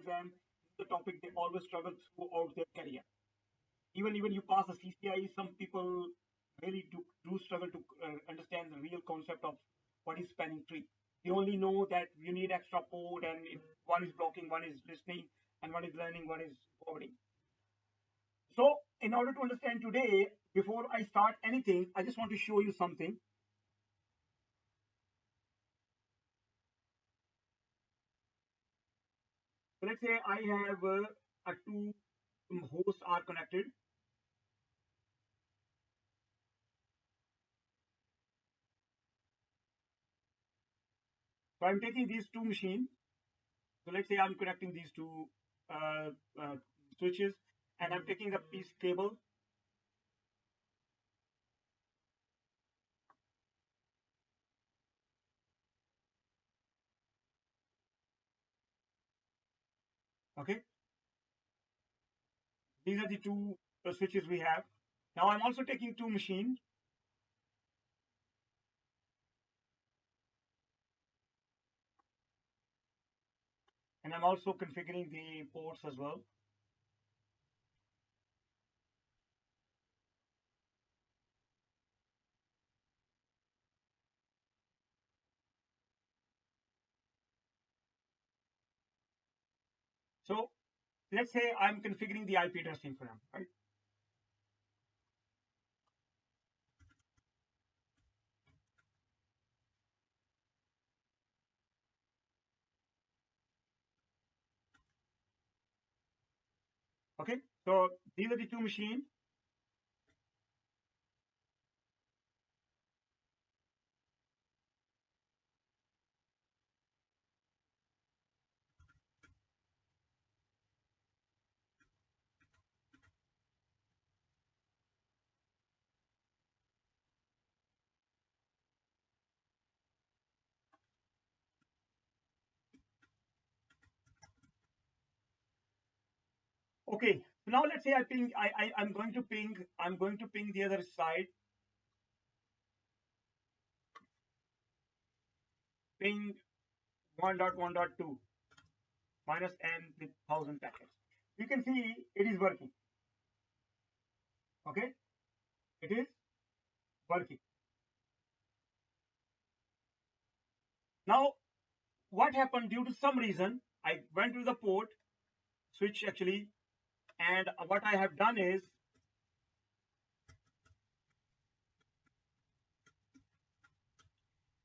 exam, the topic they always struggle throughout their career. Even you pass the CCI, some people really do struggle to understand the real concept of what is spanning tree. They only know that you need extra port, and if one is blocking, one is listening, and one is learning, one is forwarding. So, in order to understand today, before I start anything, I just want to show you something. So let's say I have two hosts are connected. So I'm taking these two machines. So let's say I'm connecting these two uh, uh, switches, and I'm taking a piece cable. Okay, these are the two switches we have. Now I'm also taking two machines. And I'm also configuring the ports as well. So let's say I'm configuring the IP addressing for them, right? Okay, so these are the two machines. Okay, so now let's say I ping, I'm going to ping the other side, ping 1.1.2 minus n with 1000 packets. You can see it is working. Okay, it is working. Now, what happened due to some reason, I went to the port switch actually, and what I have done is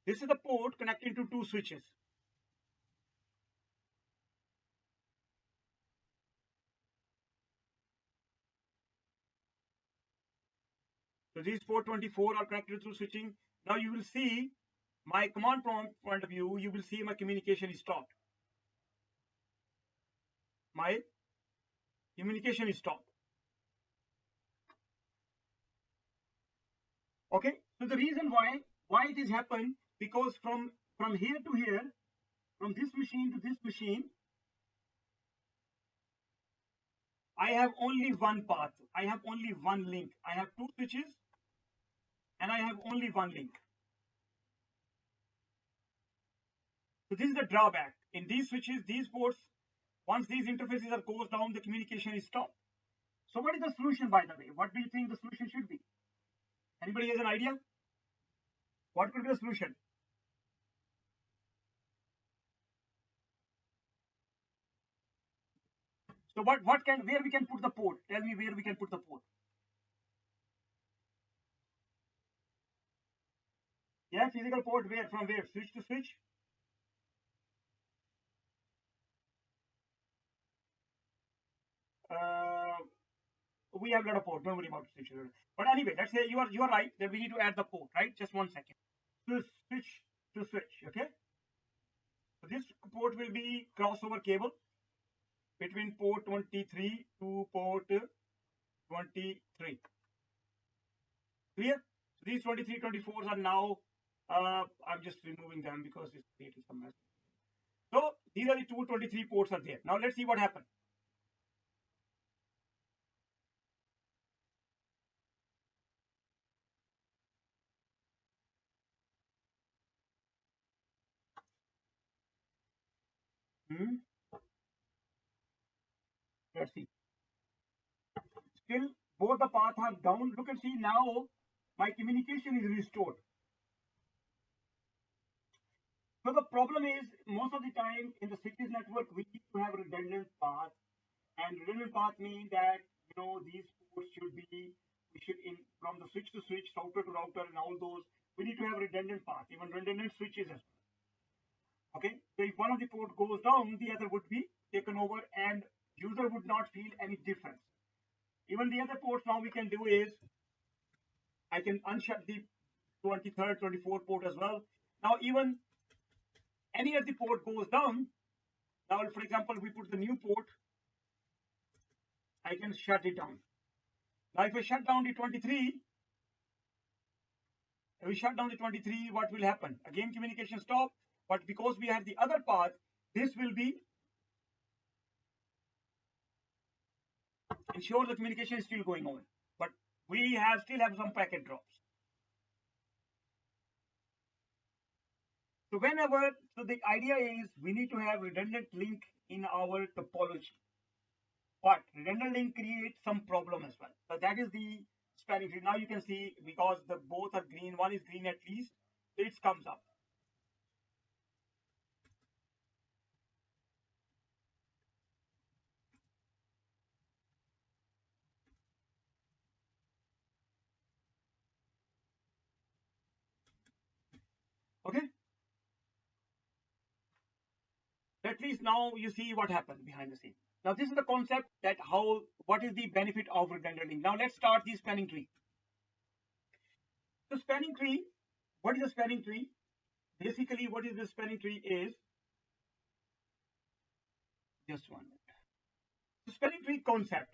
this is the port connecting to two switches. So these 424 are connected through switching. Now you will see my command prompt point of view, you will see my communication is stopped. My communication is stopped. Okay, so the reason why it has happened, because from here to here, from this machine to this machine, I have only one path. I have only one link. I have two switches and I have only one link. So this is the drawback. In these switches, these ports, once these interfaces are closed down, the communication is stopped. So what is the solution, by the way? What do you think the solution should be? Anybody has an idea? What could be the solution? So where we can put the port? Tell me where we can put the port. Yeah, physical port where? From where? Switch to switch? Uh, we have a lot of port. Don't worry about switches. But anyway, let's say you are right that we need to add the port, right? Just 1 second. So switch to switch, okay? So this port will be crossover cable between port 23 to port 23. Clear? So these 23, 24s are now, I'm just removing them because it's creating some mess. So these are the two 23 ports are there. Now let's see what happened. Hmm? Let's see. Still, both the paths are down. Look and see now, my communication is restored. So the problem is, most of the time in the switches network, we need to have redundant paths, and redundant path means that these ports should be we should in from the switch to switch, router to router, and all those. We need to have redundant path, even redundant switches as well. Okay, so if one of the port goes down, the other would be taken over, and user would not feel any difference. Even the other ports now we can do is I can unshut the 23rd, 24th port as well. Now even any of the port goes down. Now, for example, we put the new port, I can shut it down. Now, if I shut down the 23, what will happen? Again, communication stop, but because we have the other path, this will be ensure the communication is still going on, but we still have some packet drops. So the idea is we need to have redundant link in our topology, but redundant link creates some problem as well. So that is the spanning tree. Now you can see because both are green, one is green at least, it comes up. Okay. At least now you see what happened behind the scene. Now this is the concept that what is the benefit of redundant link. Now let's start the spanning tree. So spanning tree, what is a spanning tree? Basically, what is the spanning tree is, just 1 minute. The spanning tree concept.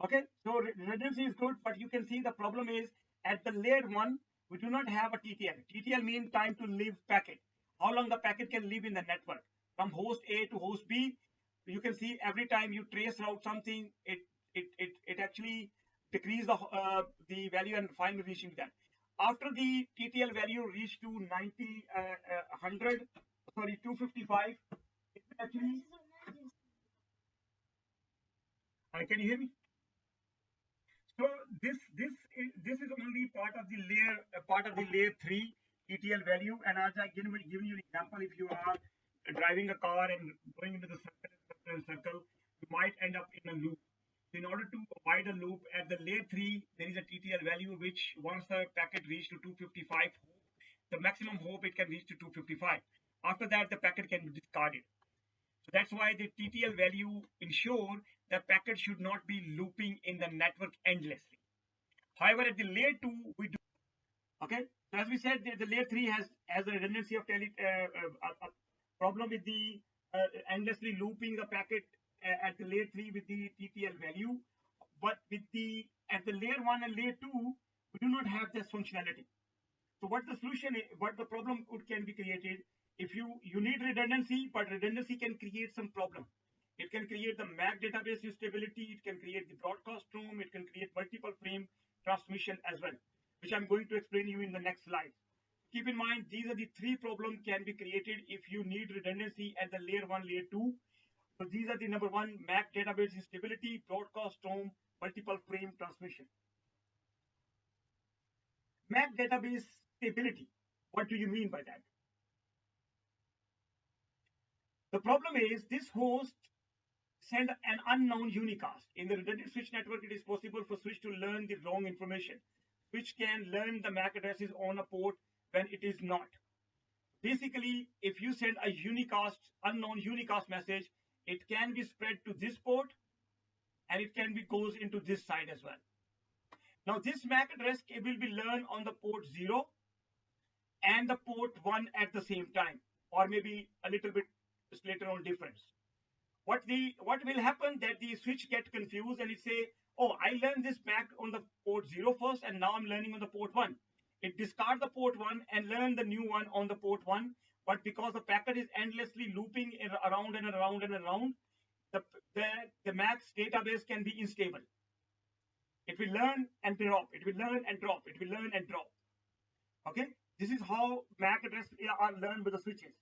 Okay, so redundancy is good, but you can see the problem is at the layer 1, we do not have a TTL. TTL means time to live packet. How long the packet can live in the network. From host A to host B, you can see every time you trace route something, it actually decrease the value and finally reaching that. After the TTL value reach to 90, 100, sorry, 255, it actually, can you hear me? So this is only part of the layer 3 ETL value. And as I giving you an example, if you are driving a car and going into the circle, you might end up in a loop. So in order to avoid a loop at the layer 3, there is a TTL value which once the packet reaches to 255, the maximum hope it can reach to 255. After that, the packet can be discarded. So that's why the TTL value ensure the packet should not be looping in the network endlessly. However, at the layer 2, we do. Okay. So as we said, the layer 3 has a redundancy of a problem with the endlessly looping the packet at the layer 3 with the TTL value. But at the layer 1 and layer 2, we do not have this functionality. So what the solution is, what the problem can be created, if you need redundancy, but redundancy can create some problem. It can create the MAC database instability, it can create the broadcast room, it can create multiple frame transmission as well, which I'm going to explain you in the next slide. Keep in mind, these are the 3 problems can be created if you need redundancy at the layer 1, layer 2. So these are the number 1, MAC database instability, broadcast room, multiple frame transmission. MAC database stability. What do you mean by that? The problem is this host send an unknown unicast. In the redundant switch network, it is possible for switch to learn the wrong information. Switch can learn the MAC addresses on a port when it is not. Basically, if you send a unknown unicast message, it can be spread to this port and it can be goes into this side as well. Now this MAC address will be learned on the port 0 and the port 1 at the same time, or maybe a little bit later on difference. What will happen that the switch get confused and it say, oh, I learned this MAC on the port 0 first and now I'm learning on the port 1. It discard the port 1 and learn the new one on the port 1, but because the packet is endlessly looping around and around and around, the MAC's database can be unstable. It will learn and drop, it will learn and drop, it will learn and drop. Okay, This is how MAC address are learned with the switches.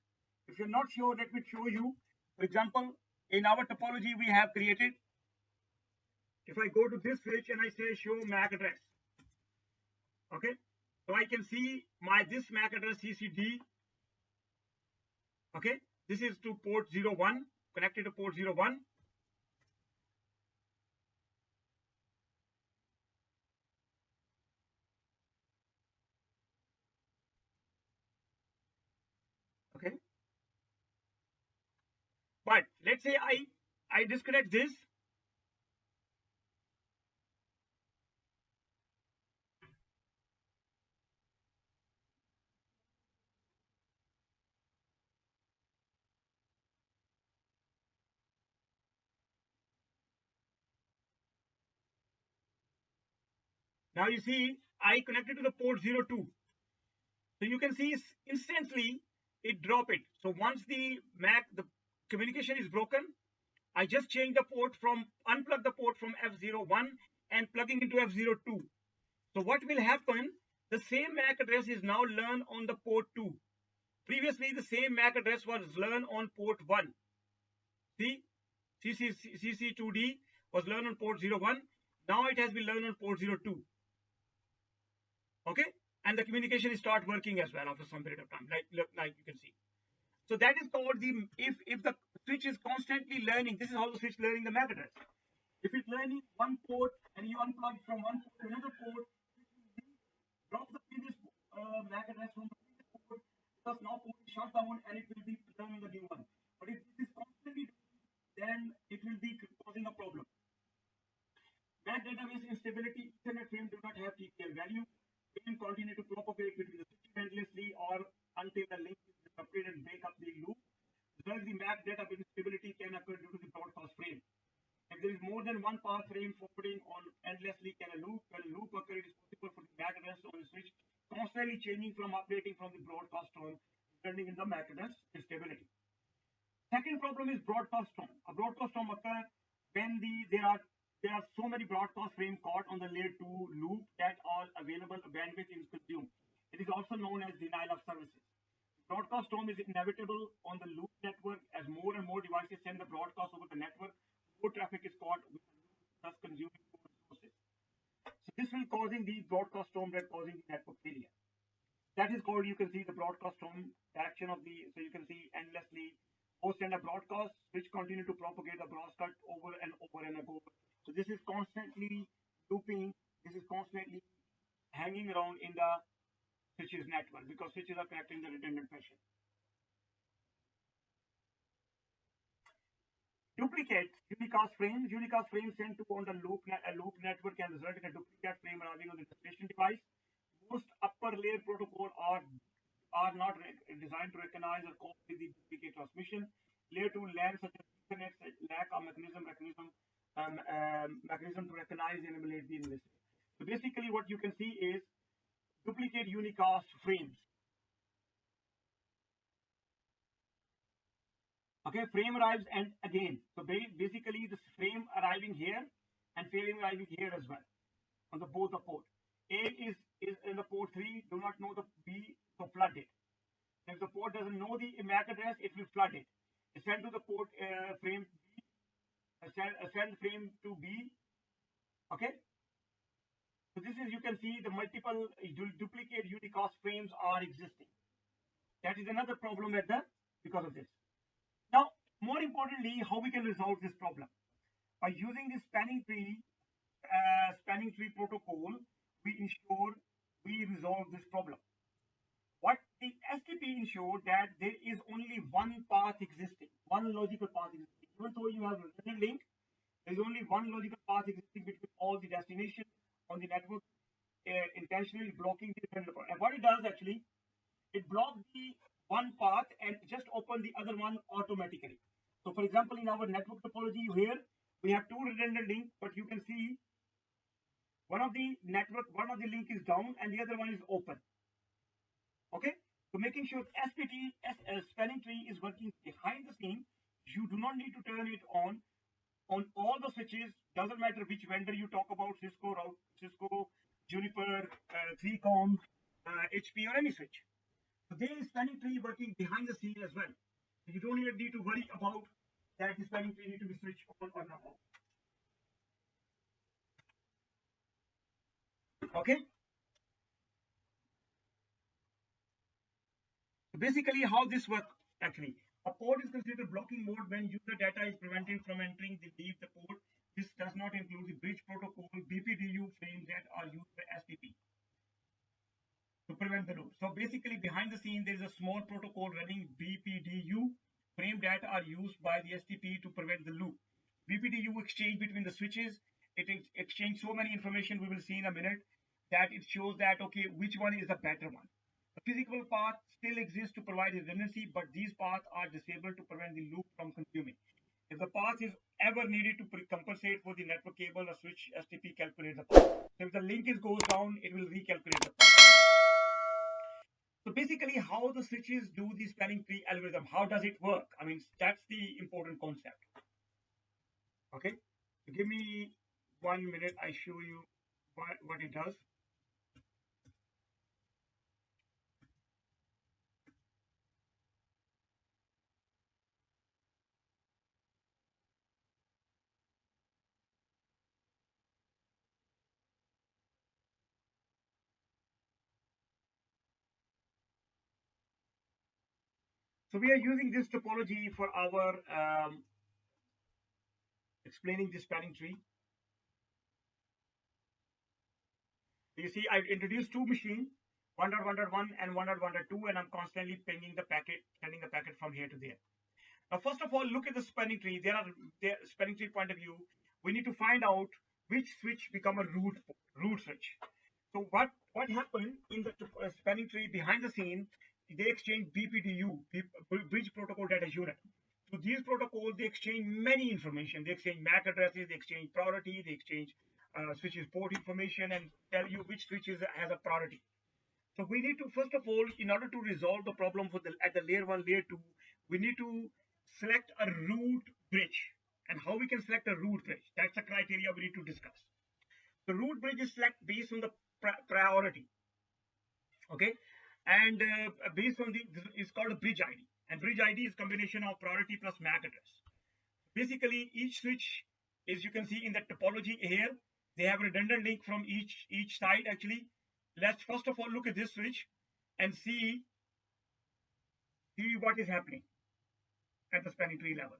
If you're not sure, let me show you. For example, in our topology we have created, if I go to this switch and I say show MAC address, okay, so I can see this MAC address CCD, okay, this is to port 01, connected to port 01. Okay, but let's say I disconnect this. Now you see I connected to the port 02. So you can see instantly it drop it. So once the communication is broken, I just change the port from unplug the port from F01 and plugging into F02. So what will happen? The same MAC address is now learned on the port 2. Previously, the same MAC address was learned on port 1. See, CC2D was learned on port 01. Now it has been learned on port 02. Okay, and the communication is start working as well after some period of time, like you can see. So that is called the if the switch is constantly learning. This is how the switch learning the MAC address. If it's learning one port and you unplug from one port to another port, drop the previous MAC address from the previous port, because now port is shut down and it will be learning the new one. But if this is constantly, then it will be causing a problem. MAC database instability. Ethernet frame do not have TTL value. Frame continue to propagate between the switch endlessly or until the link is disrupted and break up the loop. Thus, the MAC database instability can occur due to the broadcast frame. If there is more than one path frame forwarding on endlessly can a loop. When a loop occurs, it is possible for the MAC address on the switch constantly changing from updating from the broadcast tone, resulting in the MAC address instability. Second problem is broadcast tone. A broadcast tone occurs when there are so many broadcast frames caught on the layer 2 loop that all available bandwidth is consumed. It is also known as denial of services. Broadcast storm is inevitable on the loop network as more and more devices send the broadcast over the network. More traffic is caught with the loop, thus consuming more resources. So this will causing the broadcast storm that causing the network failure. That is called, you can see the broadcast storm action of the, so you can see endlessly host send a broadcast which continue to propagate the broadcast over and over and over. So this is constantly looping, this is constantly hanging around in the switches network because switches are connected in the redundant fashion. Duplicate unicast frames. Unicast frames sent to on the loop network can result in a duplicate frame arriving on the destination device. Most upper layer protocol are not designed to recognize or cope with the duplicate transmission. Layer 2 LAN such as Ethernet lack a mechanism to recognize and emulate the invisible. So basically what you can see is duplicate unicast frames. Okay, frame arrives and again. So basically this frame arriving here and frame arriving here as well on the both the port. A is in the port 3, do not know the B, so flood it. If the port doesn't know the MAC address, it will flood it. Send to the port frame B, send frame to B. Okay. So this is, you can see the multiple duplicate unicast frames are existing. That is another problem at because of this. Now, more importantly, how we can resolve this problem by using this spanning tree protocol, we ensure we resolve this problem. What the STP ensured that there is only one path existing, one logical path existing. Even though you have a redundant link, there is only one logical path existing between all the destinations on the network, intentionally blocking the redundant path. And what it does actually, it blocks the one path and just open the other one automatically. So for example, in our network topology here, we have two redundant links, but you can see one of the link is down and the other one is open. Okay, so making sure SPT spanning tree is working behind the scene. You do not need to turn it on all the switches. Doesn't matter which vendor you talk about, Cisco, Juniper, 3Com, HP or any switch. So there is spanning tree working behind the scene as well. So you don't even need to worry about that the spanning tree need to be switched on or not. Okay. So basically, how this works actually. A port is considered blocking mode when user data is prevented from entering the leave the port. This does not include the bridge protocol, BPDU frames that are used by STP to prevent the loop. So basically, behind the scene, there is a small protocol running BPDU frame that are used by the STP to prevent the loop. BPDU exchange between the switches. It exchange so many information we will see in a minute that it shows that okay, which one is the better one. The physical path still exists to provide redundancy, but these paths are disabled to prevent the loop from consuming. If the path is ever needed to compensate for the network cable or switch, STP calculates the path. So if the link goes down, it will recalculate the path. So basically, how the switches do the spanning tree algorithm? How does it work? I mean, that's the important concept. Okay, so give me 1 minute. I show you what it does. So we are using this topology for our explaining the spanning tree. You see, I've introduced two machines, 1.1.1 and 1.1.2, and I'm constantly pinging the packet, sending the packet from here to there. Now, first of all, look at the spanning tree. There spanning tree point of view. We need to find out which switch become a root switch. So what happened in the spanning tree behind the scene? They exchange BPDU, Bridge Protocol Data Unit. So these protocols, they exchange many information. They exchange MAC addresses, they exchange priority, they exchange switches port information, and tell you which switches has a priority. So we need to, first of all, in order to resolve the problem for at the layer 1, layer 2, we need to select a root bridge. And how we can select a root bridge? That's the criteria we need to discuss. The root bridge is selected based on the priority. Okay, and based on the, it's called a bridge ID, and bridge ID is combination of priority plus MAC address. Basically, each switch, as you can see in the topology here, they have a redundant link from each side. Actually, let's first of all look at this switch and see what is happening at the spanning tree level.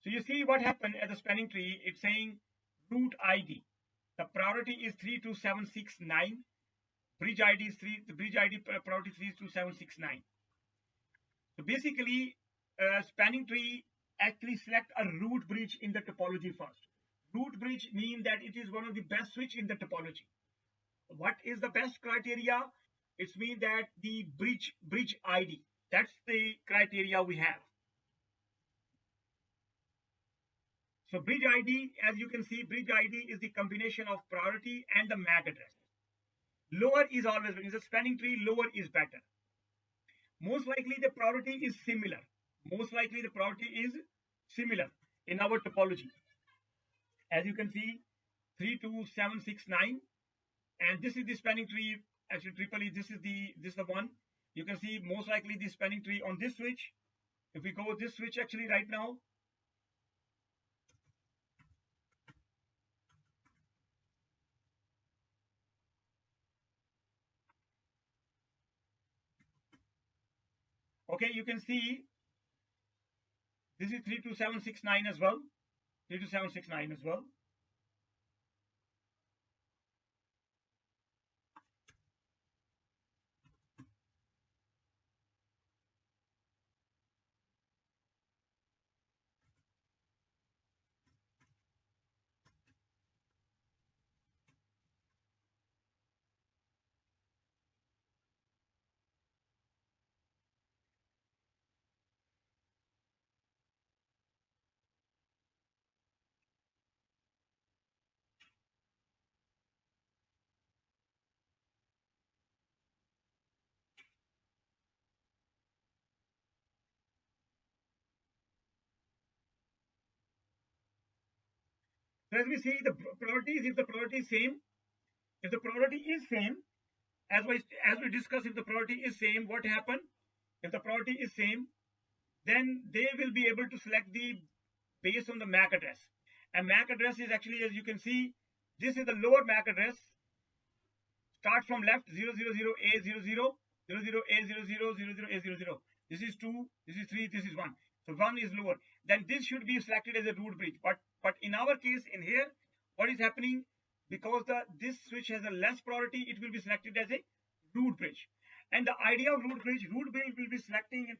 So you see what happened at the spanning tree. It's saying root ID. The priority is 32769. Bridge ID is the bridge ID priority 32769. So basically, spanning tree actually select a root bridge in the topology first. Root bridge mean that it is one of the best switch in the topology. What is the best criteria? It's mean that the bridge ID. That's the criteria we have. So bridge ID, as you can see, bridge ID is the combination of priority and the MAC address. Lower is always, in the spanning tree, lower is better. Most likely the priority is similar. Most likely the priority is similar in our topology. As you can see, 32769, and this is the spanning tree. Actually, triple E, this is the one. You can see most likely the spanning tree on this switch. If we go with this switch actually right now, okay, you can see this is 32769 as well. 32769 as well. So as we see the probabilities, if the probability is same, if the probability is same, as we discussed, if the probability is same, what happen? If the probability is same, then they will be able to select the based on the MAC address. And MAC address is actually, as you can see, this is the lower MAC address. Start from left 000A00, 00A00, 00A00. This is 2, this is 3, this is 1. So 1 is lower. Then this should be selected as a root bridge. But in our case, in here, what is happening? Because this switch has a less priority, it will be selected as a root bridge. And the idea of root bridge will be selecting and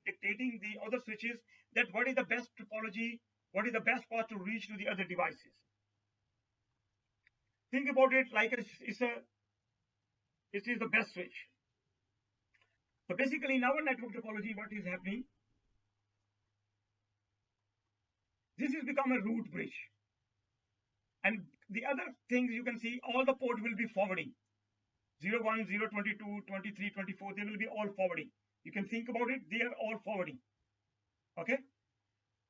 dictating the other switches that what is the best topology, what is the best path to reach to the other devices. Think about it like it is the best switch. So basically in our network topology, what is happening? This has become a root bridge. And the other things you can see, all the port will be forwarding. 01, 0, 22, 23, 24, they will be all forwarding. You can think about it, they are all forwarding. Okay.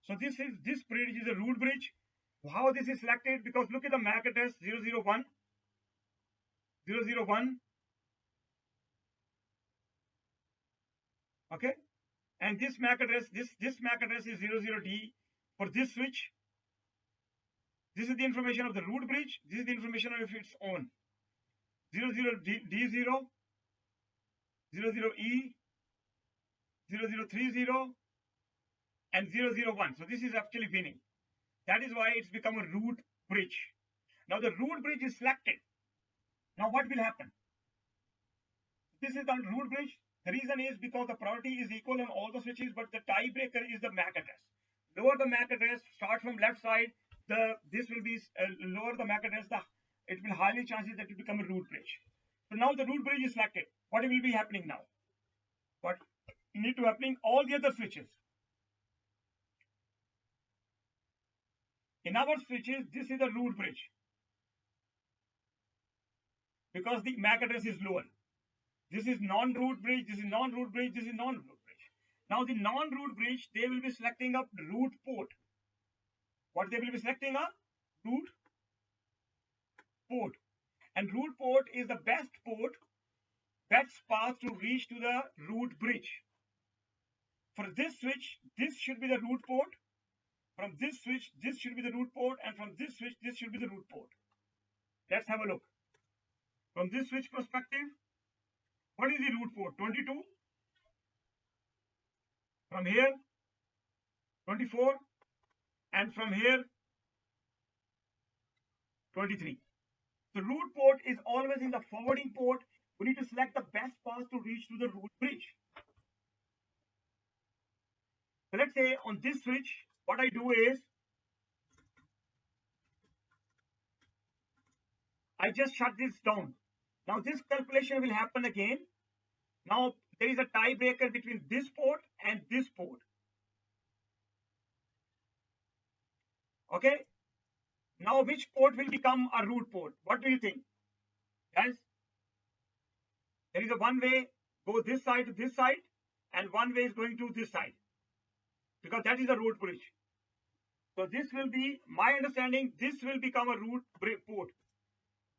So this bridge is a root bridge. How this is selected? Because look at the MAC address 001, 001. Okay. And this MAC address, this MAC address is 00D for this switch. This is the information of the root bridge. This is the information of its own. 00D0, 00E, 0030, and 001. So this is actually winning. That is why it's become a root bridge. Now the root bridge is selected. Now what will happen? This is the root bridge. The reason is because the priority is equal on all the switches, but the tiebreaker is the MAC address. Lower the MAC address, start from left side. This will be lower the MAC address. It will highly chances that it become a root bridge. So now the root bridge is selected. What will be happening now? What need to happening? All the other switches. In our switches, this is the root bridge because the MAC address is lower. This is non-root bridge. This is non-root bridge. This is non-root bridge. Now the non-root bridge, they will be selecting a root port. What they will be selecting? A root port. And root port is the best port, best path to reach to the root bridge. For this switch, this should be the root port. From this switch, this should be the root port. And from this switch, this should be the root port. Let's have a look. From this switch perspective, what is the root port? 22. From here, 24. And from here, 23. The root port is always in the forwarding port. We need to select the best path to reach to the root bridge. So let's say on this switch, what I do is, I just shut this down. Now this calculation will happen again. Now there is a tiebreaker between this port and this port. Okay. Now which port will become a root port? What do you think, guys? There is a one way go this side to this side, and one way is going to this side, because that is a root bridge. So this will be, my understanding, this will become a root port.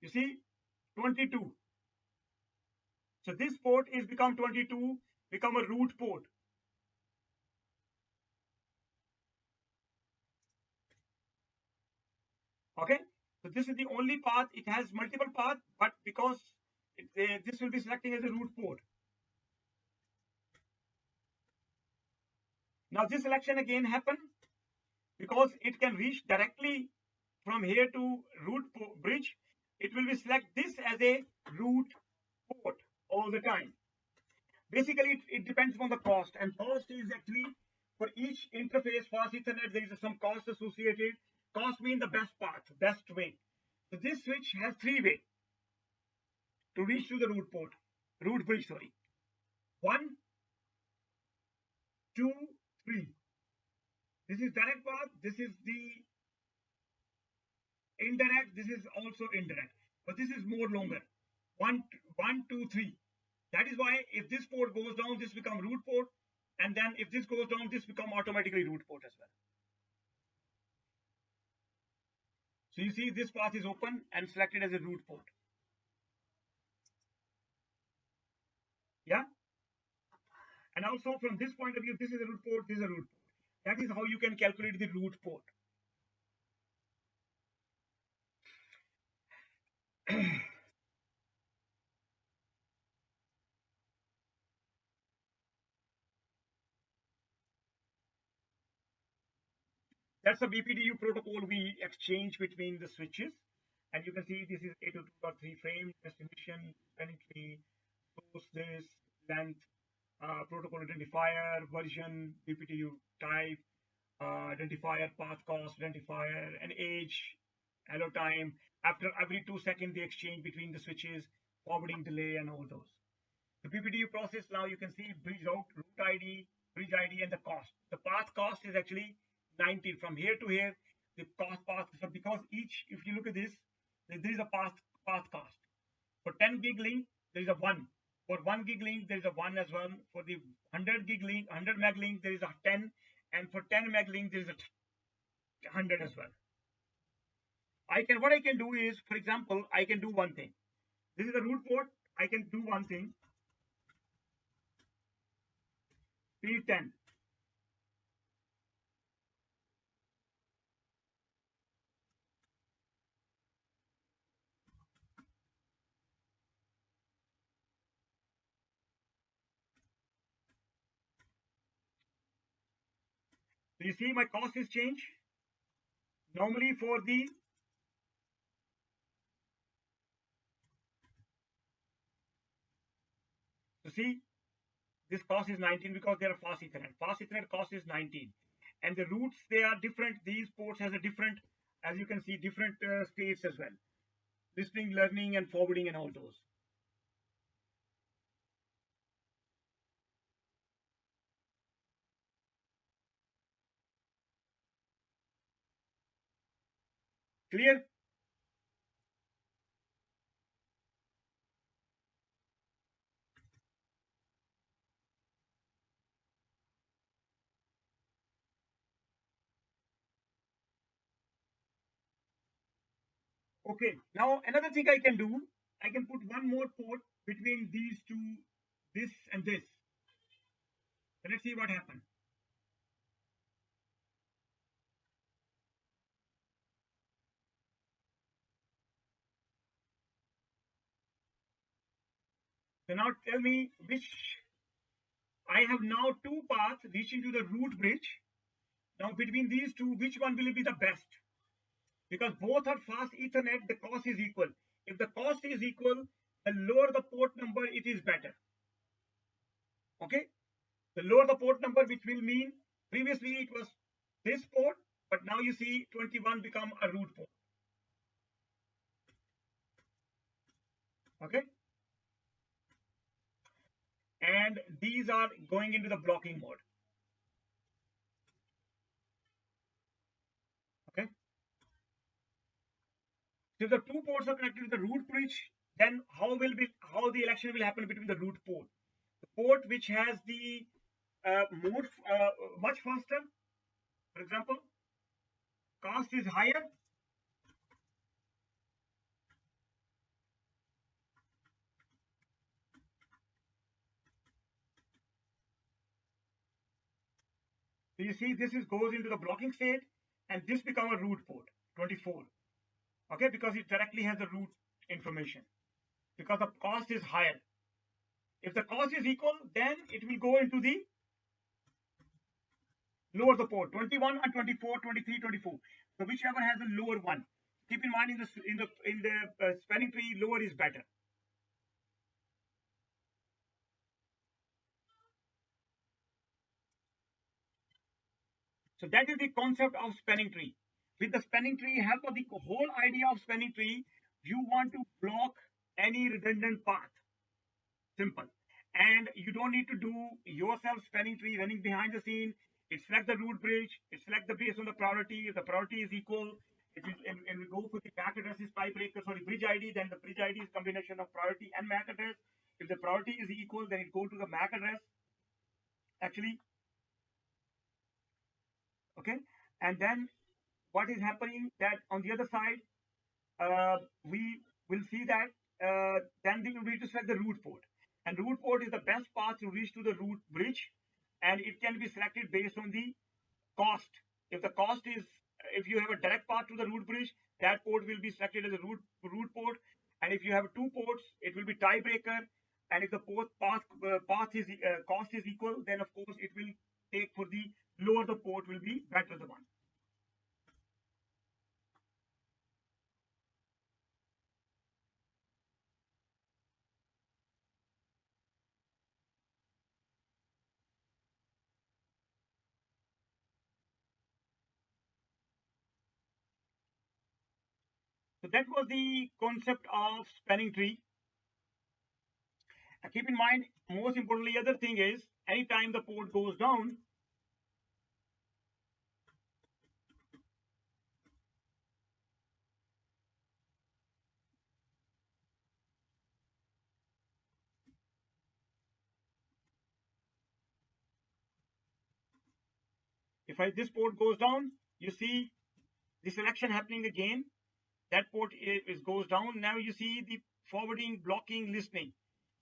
You see, 22. So this port is become 22, become a root port. Okay. So this is the only path. It has multiple paths, but because this will be selecting as a root port. Now this selection again happen because it can reach directly from here to root bridge. It will be select this as a root port all the time. Basically, it depends on the cost, and cost is actually for each interface fast Ethernet there is some cost associated. Cost means the best path, best way. So this switch has 3 ways to reach to the root bridge. Sorry, 1, 2, 3. This is direct path. This is the indirect. This is also indirect, but this is more longer. 1, 2, 3. That is why if this port goes down, this become root port, and then if this goes down, this become automatically root port as well. So you see this path is open and selected as a root port. Yeah. And also from this point of view, this is a root port, this is a root port. That is how you can calculate the root port. That's a BPDU protocol we exchange between the switches. And you can see this is 802.3 frame, destination, spanning tree, source this, length, protocol identifier, version, BPDU type, identifier, path cost, identifier, and age, hello time. After every 2 seconds, they exchange between the switches, forwarding delay, and all those. The BPDU process now you can see bridge route ID, bridge ID, and the cost. The path cost is actually 19 from here to here. The cost path, so because each, if you look at this, there is a path cost. For 10 gig link, there is a 1. For 1 gig link, there is a 1 as well. For the 100 gig link, 100 meg link, there is a 10. And for 10 meg link, there is a 100 as well. What I can do is, for example, I can do one thing. This is a root port. I can do one thing. P10. So you see my cost is changed. Normally for the see this cost is 19 because they are fast Ethernet. Fast Ethernet cost is 19, and the routes they are different. These ports has a different, as you can see, different states as well. Listening, learning, and forwarding, and all those. Clear? Okay. Now another thing I can do, I can put one more port between these two, this and this. So let's see what happens. So now tell me which, I have now two paths reaching to the root bridge. Now between these two, which one will be the best? Because both are fast Ethernet, the cost is equal. If the cost is equal, the lower the port number, it is better. Okay? The lower the port number, which will mean previously it was this port, but now you see 21 become a root port. Okay? And these are going into the blocking mode. Okay? So if the two ports are connected to the root bridge, then how the election will happen between the root port? The port which has the much faster, for example, cost is higher. So you see this goes into the blocking state, and this become a root port 24. Okay, because it directly has the root information, because the cost is higher. If the cost is equal, then it will go into the lower the port 21 and 24, 23, 24. So whichever has the lower one. Keep in mind in the spanning tree, lower is better. So that is the concept of spanning tree. With the spanning tree help of the whole idea of spanning tree, you want to block any redundant path. Simple. And you don't need to do yourself spanning tree running behind the scene. It select the root bridge, it select the based on the priority. If the priority is equal, it will go for the MAC addresses pipe breaker, sorry, bridge ID, then the bridge ID is combination of priority and MAC address. If the priority is equal, then it go to the MAC address. Actually, okay. And then what is happening that on the other side, we will see that then we need to select the root port. And root port is the best path to reach to the root bridge, and it can be selected based on the cost. If the cost is, if you have a direct path to the root bridge, that port will be selected as a root port. And if you have two ports, it will be tiebreaker. And if the path is cost is equal, then of course it will take for the lower the port will be better the one. So that was the concept of spanning tree. Keep in mind, most importantly, other thing is anytime the port goes down, if this port goes down, you see the selection happening again. That port goes down. Now you see the forwarding, blocking, listening.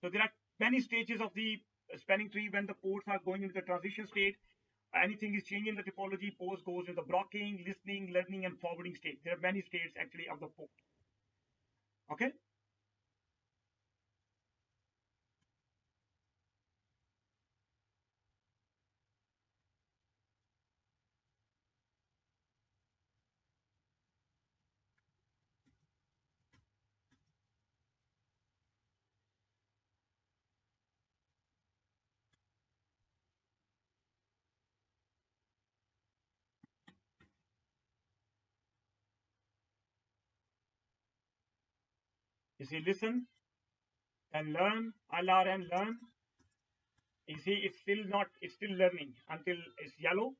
So there are many stages of the spanning tree when the ports are going into the transition state. Anything is changing the topology, port goes into the blocking, listening, learning, and forwarding state. There are many states actually of the port. Okay. You see, listen and learn, LRN learn. You see, it's still learning until it's yellow.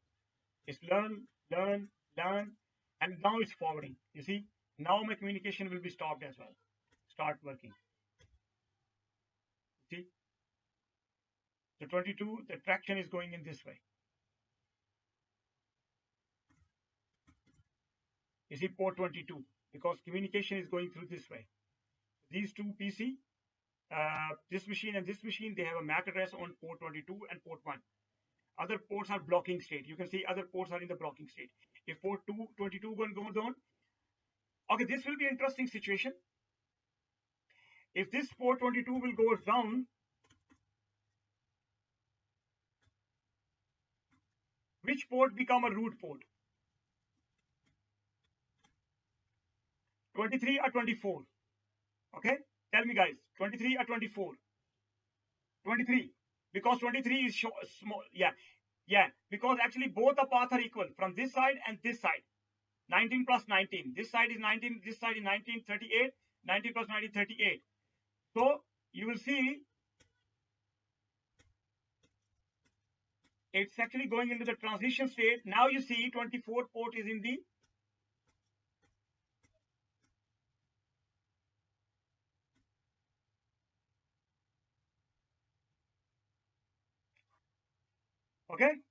It's learn, learn, learn, and now it's forwarding. You see, now my communication will be stopped as well. Start working. See, the 22, the traction is going in this way. You see, port 22, because communication is going through this way. These two PC, this machine and this machine, they have a MAC address on port 22 and port 1. Other ports are blocking state. You can see other ports are in the blocking state. If port 22 one goes on, okay, this will be an interesting situation. If this port 22 will go down, which port become a root port? 23 or 24? Okay, tell me guys, 23 or 24? 23, because 23 is small. Yeah, because actually both the paths are equal from this side and this side. 19 plus 19. This side is 19, this side is 19, 38. 19 plus 19, 38. So you will see it's actually going into the transition state. Now you see 24 port is in the okay.